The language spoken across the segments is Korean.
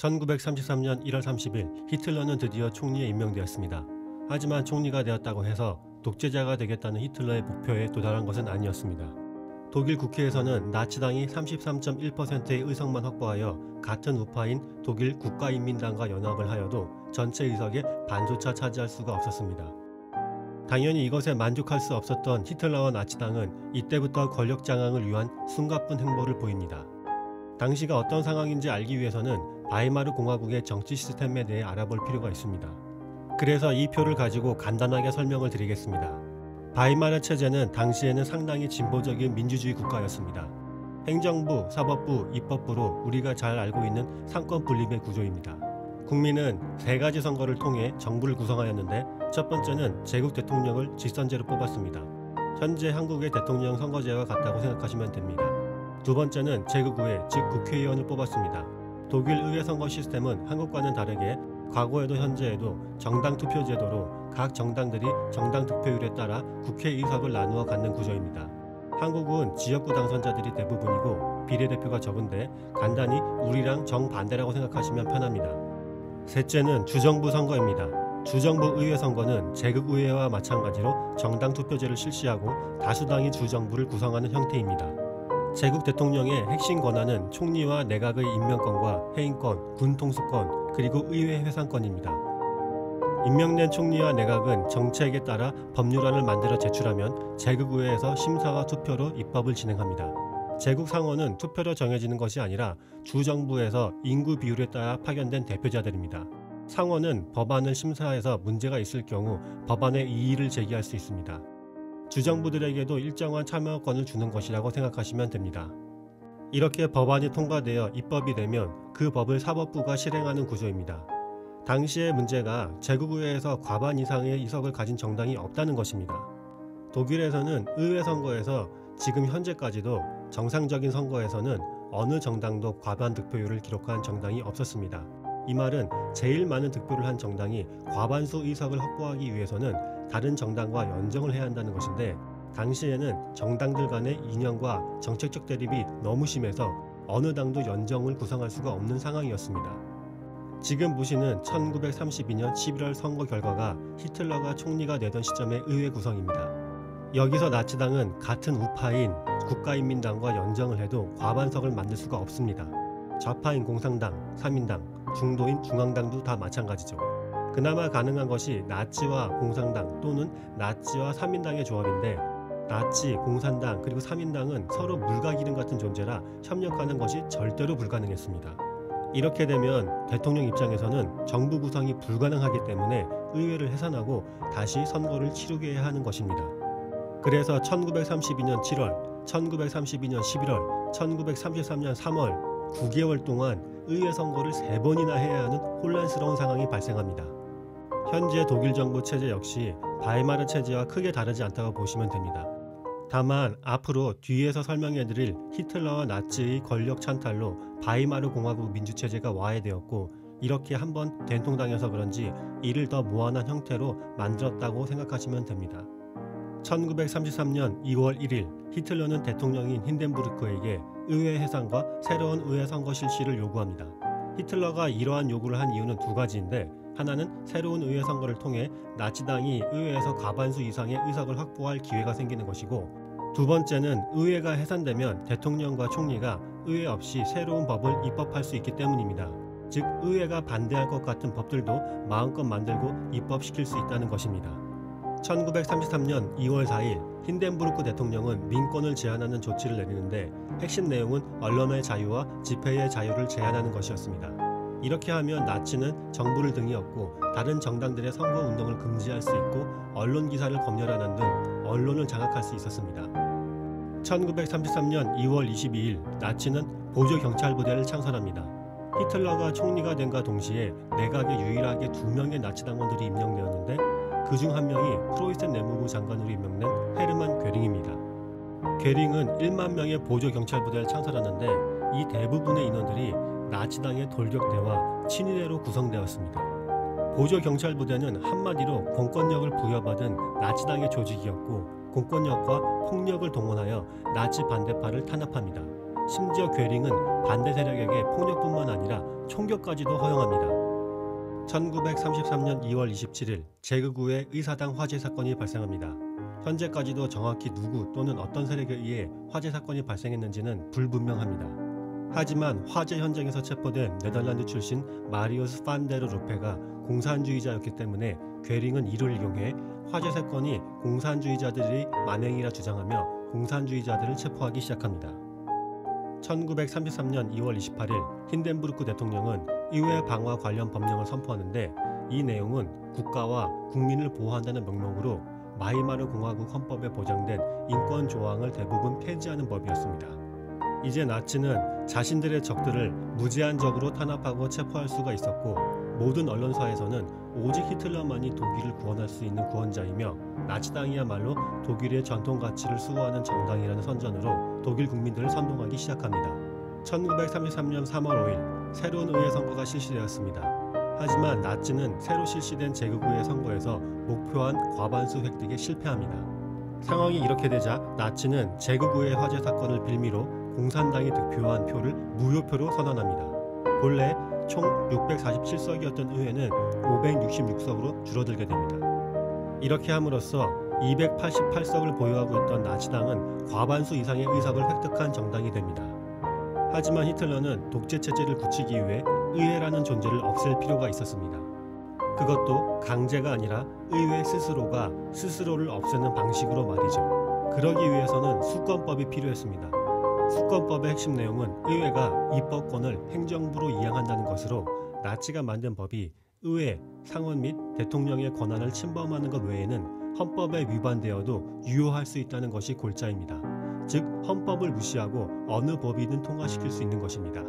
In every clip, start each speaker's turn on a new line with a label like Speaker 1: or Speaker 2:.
Speaker 1: 1933년 1월 30일 히틀러는 드디어 총리에 임명되었습니다. 하지만 총리가 되었다고 해서 독재자가 되겠다는 히틀러의 목표에 도달한 것은 아니었습니다. 독일 국회에서는 나치당이 33.1%의 의석만 확보하여 같은 우파인 독일 국가인민당과 연합을 하여도 전체 의석의 반조차 차지할 수가 없었습니다. 당연히 이것에 만족할 수 없었던 히틀러와 나치당은 이때부터 권력 장악을 위한 숨가쁜 행보를 보입니다. 당시가 어떤 상황인지 알기 위해서는 바이마르 공화국의 정치 시스템에 대해 알아볼 필요가 있습니다. 그래서 이 표를 가지고 간단하게 설명을 드리겠습니다. 바이마르 체제는 당시에는 상당히 진보적인 민주주의 국가였습니다. 행정부, 사법부, 입법부로 우리가 잘 알고 있는 상권 분립의 구조입니다. 국민은 세 가지 선거를 통해 정부를 구성하였는데 첫 번째는 제국 대통령을 직선제로 뽑았습니다. 현재 한국의 대통령 선거제와 같다고 생각하시면 됩니다. 두 번째는 제국의회, 즉 국회의원을 뽑았습니다. 독일 의회 선거 시스템은 한국과는 다르게 과거에도 현재에도 정당 투표 제도로 각 정당들이 정당 득표율에 따라 국회 의석을 나누어 갖는 구조입니다. 한국은 지역구 당선자들이 대부분이고 비례대표가 적은데 간단히 우리랑 정반대라고 생각하시면 편합니다. 셋째는 주정부 선거입니다. 주정부 의회 선거는 제국의회와 마찬가지로 정당 투표제를 실시하고 다수당이 주정부를 구성하는 형태입니다. 제국 대통령의 핵심 권한은 총리와 내각의 임명권과 해임권, 군 통수권, 그리고 의회 해산권입니다. 임명된 총리와 내각은 정책에 따라 법률안을 만들어 제출하면 제국의회에서 심사와 투표로 입법을 진행합니다. 제국 상원은 투표로 정해지는 것이 아니라 주정부에서 인구 비율에 따라 파견된 대표자들입니다. 상원은 법안을 심사해서 문제가 있을 경우 법안에 이의를 제기할 수 있습니다. 주정부들에게도 일정한 참여권을 주는 것이라고 생각하시면 됩니다. 이렇게 법안이 통과되어 입법이 되면 그 법을 사법부가 실행하는 구조입니다. 당시의 문제가 제국의회에서 과반 이상의 의석을 가진 정당이 없다는 것입니다. 독일에서는 의회 선거에서 지금 현재까지도 정상적인 선거에서는 어느 정당도 과반 득표율을 기록한 정당이 없었습니다. 이 말은 제일 많은 득표를 한 정당이 과반수 의석을 확보하기 위해서는 다른 정당과 연정을 해야 한다는 것인데 당시에는 정당들 간의 이념과 정책적 대립이 너무 심해서 어느 당도 연정을 구성할 수가 없는 상황이었습니다. 지금 보시는 1932년 11월 선거 결과가 히틀러가 총리가 되던 시점의 의회 구성입니다. 여기서 나치당은 같은 우파인 국가인민당과 연정을 해도 과반석을 만들 수가 없습니다. 좌파인 공산당, 삼인당, 중도인 중앙당도 다 마찬가지죠. 그나마 가능한 것이 나치와 공산당 또는 나치와 삼인당의 조합인데 나치, 공산당 그리고 삼인당은 서로 물과 기름 같은 존재라 협력하는 것이 절대로 불가능했습니다. 이렇게 되면 대통령 입장에서는 정부 구성이 불가능하기 때문에 의회를 해산하고 다시 선거를 치르게 해야 하는 것입니다. 그래서 1932년 7월, 1932년 11월, 1933년 3월 9개월 동안 의회 선거를 3번이나 해야 하는 혼란스러운 상황이 발생합니다. 현재 독일 정부 체제 역시 바이마르 체제와 크게 다르지 않다고 보시면 됩니다. 다만 앞으로 뒤에서 설명해드릴 히틀러와 나치의 권력 찬탈로 바이마르 공화국 민주체제가 와해되었고 이렇게 한번 된통당해서 그런지 이를 더 무한한 형태로 만들었다고 생각하시면 됩니다. 1933년 2월 1일 히틀러는 대통령인 힌덴부르크에게 의회 해산과 새로운 의회 선거 실시를 요구합니다. 히틀러가 이러한 요구를 한 이유는 두 가지인데 하나는 새로운 의회 선거를 통해 나치당이 의회에서 과반수 이상의 의석을 확보할 기회가 생기는 것이고 두 번째는 의회가 해산되면 대통령과 총리가 의회 없이 새로운 법을 입법할 수 있기 때문입니다. 즉 의회가 반대할 것 같은 법들도 마음껏 만들고 입법시킬 수 있다는 것입니다. 1933년 2월 4일 힌덴부르크 대통령은 민권을 제한하는 조치를 내리는데 핵심 내용은 언론의 자유와 집회의 자유를 제한하는 것이었습니다. 이렇게 하면 나치는 정부를 등에 업고 다른 정당들의 선거운동을 금지할 수 있고 언론 기사를 검열하는 등 언론을 장악할 수 있었습니다. 1933년 2월 22일 나치는 보조경찰부대를 창설합니다. 히틀러가 총리가 된과 동시에 내각에 유일하게 2명의 나치 당원들이 임명되었는데 그중 한 명이 프로이센 내무부 장관으로 임명된 헤르만 괴링입니다. 괴링은 1만 명의 보조경찰부대를 창설하는데 이 대부분의 인원들이 나치당의 돌격대와 친위대로 구성되었습니다. 보조경찰부대는 한마디로 공권력을 부여받은 나치당의 조직이었고 공권력과 폭력을 동원하여 나치 반대파를 탄압합니다. 심지어 괴링은 반대 세력에게 폭력뿐만 아니라 총격까지도 허용합니다. 1933년 2월 27일 제그구에 의사당 화재 사건이 발생합니다. 현재까지도 정확히 누구 또는 어떤 세력에 의해 화재 사건이 발생했는지는 불분명합니다. 하지만 화재 현장에서 체포된 네덜란드 출신 마리우스 판데르 로페가 공산주의자였기 때문에 괴링은 이를 이용해 화재 사건이 공산주의자들의 만행이라 주장하며 공산주의자들을 체포하기 시작합니다. 1933년 2월 28일 힌덴부르크 대통령은 의회 방화 관련 법령을 선포하는데 이 내용은 국가와 국민을 보호한다는 명목으로 마이마르 공화국 헌법에 보장된 인권 조항을 대부분 폐지하는 법이었습니다. 이제 나치는 자신들의 적들을 무제한적으로 탄압하고 체포할 수가 있었고 모든 언론사에서는 오직 히틀러만이 독일을 구원할 수 있는 구원자이며 나치당이야말로 독일의 전통 가치를 수호하는 정당이라는 선전으로 독일 국민들을 선동하기 시작합니다. 1933년 3월 5일 새로운 의회 선거가 실시되었습니다. 하지만 나치는 새로 실시된 제국의회 선거에서 목표한 과반수 획득에 실패합니다. 상황이 이렇게 되자 나치는 제국의회 화재 사건을 빌미로 공산당이 득표한 표를 무효표로 선언합니다. 본래 총 647석이었던 의회는 566석으로 줄어들게 됩니다. 이렇게 함으로써 288석을 보유하고 있던 나치당은 과반수 이상의 의석을 획득한 정당이 됩니다. 하지만 히틀러는 독재체제를 굳히기 위해 의회라는 존재를 없앨 필요가 있었습니다. 그것도 강제가 아니라 의회 스스로가 스스로를 없애는 방식으로 말이죠. 그러기 위해서는 수권법이 필요했습니다. 수권법의 핵심 내용은 의회가 입법권을 행정부로 이양한다는 것으로 나치가 만든 법이 의회, 상원 및 대통령의 권한을 침범하는 것 외에는 헌법에 위반되어도 유효할 수 있다는 것이 골자입니다. 즉 헌법을 무시하고 어느 법이든 통과시킬 수 있는 것입니다.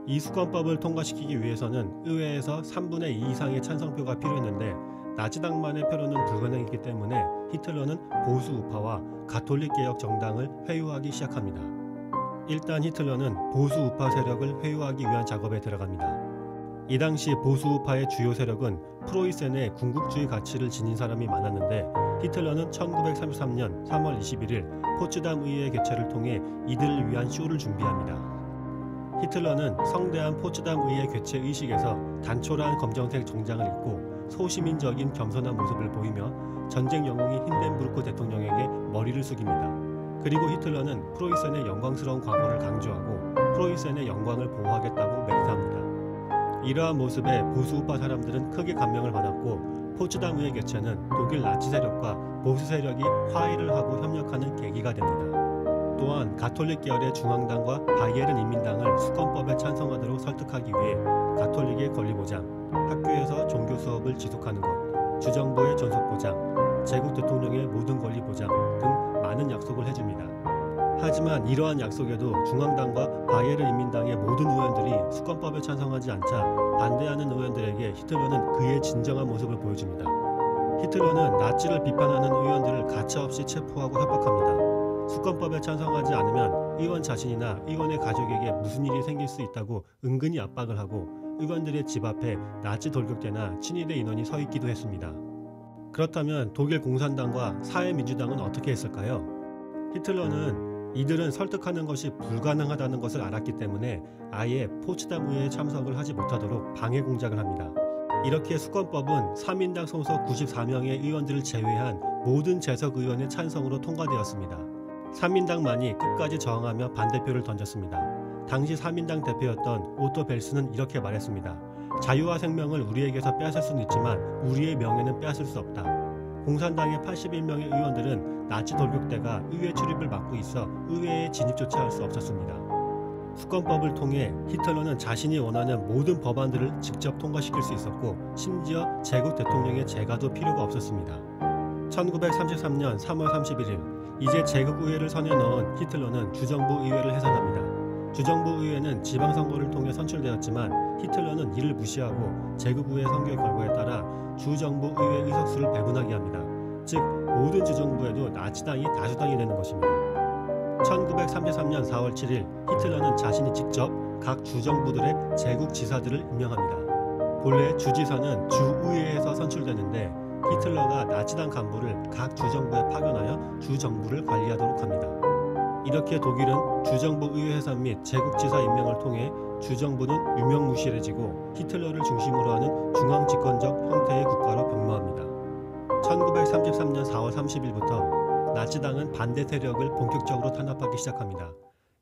Speaker 1: 이 수권법을 통과시키기 위해서는 의회에서 3분의 2 이상의 찬성표가 필요했는데 나치당만의 표로는 불가능했기 때문에 히틀러는 보수 우파와 가톨릭 개혁 정당을 회유하기 시작합니다. 일단 히틀러는 보수 우파 세력을 회유하기 위한 작업에 들어갑니다. 이 당시 보수 우파의 주요 세력은 프로이센의 군국주의 가치를 지닌 사람이 많았는데 히틀러는 1933년 3월 21일 포츠담 의회 개최를 통해 이들을 위한 쇼를 준비합니다. 히틀러는 성대한 포츠담 의회 개최 의식에서 단촐한 검정색 정장을 입고 소시민적인 겸손한 모습을 보이며 전쟁 영웅인 힌덴부르크 대통령에게 머리를 숙입니다. 그리고 히틀러는 프로이센의 영광스러운 과거를 강조하고 프로이센의 영광을 보호하겠다고 맹세합니다. 이러한 모습에 보수우파 사람들은 크게 감명을 받았고 포츠담 의회 개최는 독일 나치 세력과 보수 세력이 화해를 하고 협력하는 계기가 됩니다. 또한 가톨릭 계열의 중앙당과 바이에른 인민당을 수권법에 찬성하도록 설득하기 위해 가톨릭의 권리보장, 학교에서 종교 수업을 지속하는 것, 주정부의 존속보장, 제국 대통령의 모든 권리 보장 등 많은 약속을 해줍니다. 하지만 이러한 약속에도 중앙당과 바이에른 인민당의 모든 의원들이 수권법에 찬성하지 않자 반대하는 의원들에게 히틀러는 그의 진정한 모습을 보여줍니다. 히틀러는 나치를 비판하는 의원들을 가차없이 체포하고 협박합니다. 수권법에 찬성하지 않으면 의원 자신이나 의원의 가족에게 무슨 일이 생길 수 있다고 은근히 압박을 하고 의원들의 집 앞에 나치 돌격대나 친위대 인원이 서 있기도 했습니다. 그렇다면 독일 공산당과 사회민주당은 어떻게 했을까요? 히틀러는 이들은 설득하는 것이 불가능하다는 것을 알았기 때문에 아예 포츠담 의회에 참석을 하지 못하도록 방해 공작을 합니다. 이렇게 수권법은 3인당 소속 94명의 의원들을 제외한 모든 재석 의원의 찬성으로 통과되었습니다. 3인당만이 끝까지 저항하며 반대표를 던졌습니다. 당시 3인당 대표였던 오토 벨스는 이렇게 말했습니다. 자유와 생명을 우리에게서 빼앗을 수는 있지만 우리의 명예는 빼앗을 수 없다. 공산당의 81명의 의원들은 나치 돌격대가 의회 출입을 막고 있어 의회에 진입조차 할 수 없었습니다. 수권법을 통해 히틀러는 자신이 원하는 모든 법안들을 직접 통과시킬 수 있었고 심지어 제국 대통령의 재가도 필요가 없었습니다. 1933년 3월 31일 이제 제국의회를 선에 넣은 히틀러는 주정부 의회를 해산합니다. 주정부 의회는 지방선거를 통해 선출되었지만 히틀러는 이를 무시하고 제국의회 선거의 결과에 따라 주정부 의회 의석수를 배분하게 합니다. 즉 모든 주정부에도 나치당이 다수당이 되는 것입니다. 1933년 4월 7일 히틀러는 자신이 직접 각 주정부들의 제국지사들을 임명합니다. 본래 주지사는 주의회에서 선출되는데 히틀러가 나치당 간부를 각 주정부에 파견하여 주정부를 관리하도록 합니다. 이렇게 독일은 주정부 의회 해산 및 제국지사 임명을 통해 주정부는 유명무실해지고 히틀러를 중심으로 하는 중앙집권적 형태의 국가로 변모합니다. 1933년 4월 30일부터 나치당은 반대 세력을 본격적으로 탄압하기 시작합니다.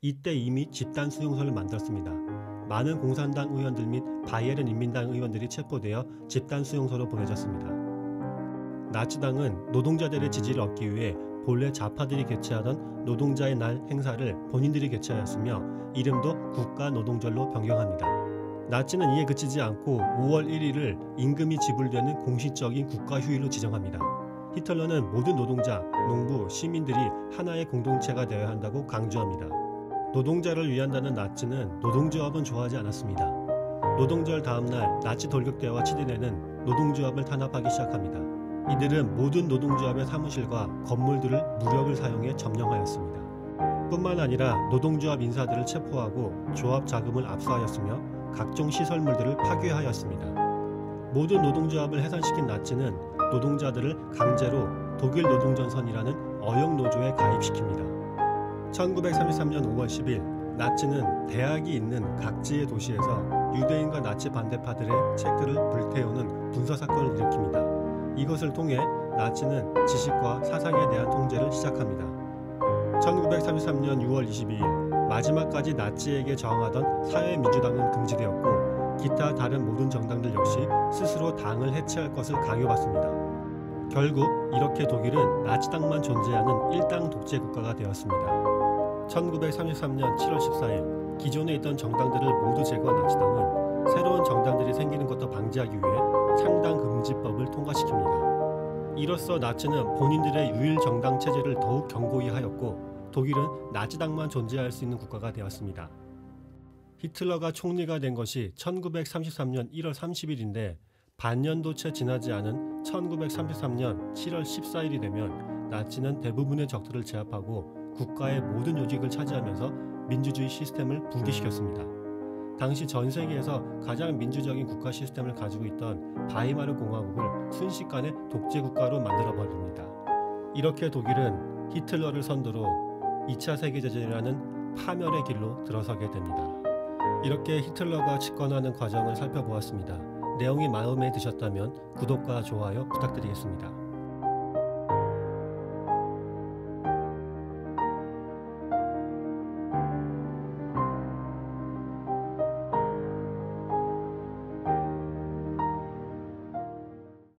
Speaker 1: 이때 이미 집단 수용소를 만들었습니다. 많은 공산당 의원들 및 바이에른 인민당 의원들이 체포되어 집단 수용소로 보내졌습니다. 나치당은 노동자들의 지지를 얻기 위해 본래 좌파들이 개최하던 노동자의 날 행사를 본인들이 개최하였으며 이름도 국가노동절로 변경합니다. 나치는 이에 그치지 않고 5월 1일을 임금이 지불되는 공식적인 국가휴일로 지정합니다. 히틀러는 모든 노동자, 농부, 시민들이 하나의 공동체가 되어야 한다고 강조합니다. 노동자를 위한다는 나치는 노동조합은 좋아하지 않았습니다. 노동절 다음날 나치 돌격대와 치din에는 노동조합을 탄압하기 시작합니다. 이들은 모든 노동조합의 사무실과 건물들을 무력을 사용해 점령하였습니다. 뿐만 아니라 노동조합 인사들을 체포하고 조합 자금을 압수하였으며 각종 시설물들을 파괴하였습니다. 모든 노동조합을 해산시킨 나치는 노동자들을 강제로 독일 노동전선이라는 어영노조에 가입시킵니다. 1933년 5월 10일 나치는 대학이 있는 각지의 도시에서 유대인과 나치 반대파들의 책들을 불태우는 분서사건을 일으킵니다. 이것을 통해 나치는 지식과 사상에 대한 통제를 시작합니다. 1933년 6월 22일 마지막까지 나치에게 저항하던 사회민주당은 금지되었고 기타 다른 모든 정당들 역시 스스로 당을 해체할 것을 강요받습니다. 결국 이렇게 독일은 나치당만 존재하는 일당 독재 국가가 되었습니다. 1933년 7월 14일 기존에 있던 정당들을 모두 제거한 나치당은 새로운 정당들이 생기는 것도 방지하기 위해 창당금지법을 통과시킵니다. 이로써 나치는 본인들의 유일 정당 체제를 더욱 견고히 하였고 독일은 나치당만 존재할 수 있는 국가가 되었습니다. 히틀러가 총리가 된 것이 1933년 1월 30일인데 반년도 채 지나지 않은 1933년 7월 14일이 되면 나치는 대부분의 적들을 제압하고 국가의 모든 요직을 차지하면서 민주주의 시스템을 붕괴시켰습니다. 당시 전 세계에서 가장 민주적인 국가 시스템을 가지고 있던 바이마르 공화국을 순식간에 독재 국가로 만들어버립니다. 이렇게 독일은 히틀러를 선두로 2차 세계대전이라는 파멸의 길로 들어서게 됩니다. 이렇게 히틀러가 집권하는 과정을 살펴보았습니다. 내용이 마음에 드셨다면 구독과 좋아요 부탁드리겠습니다.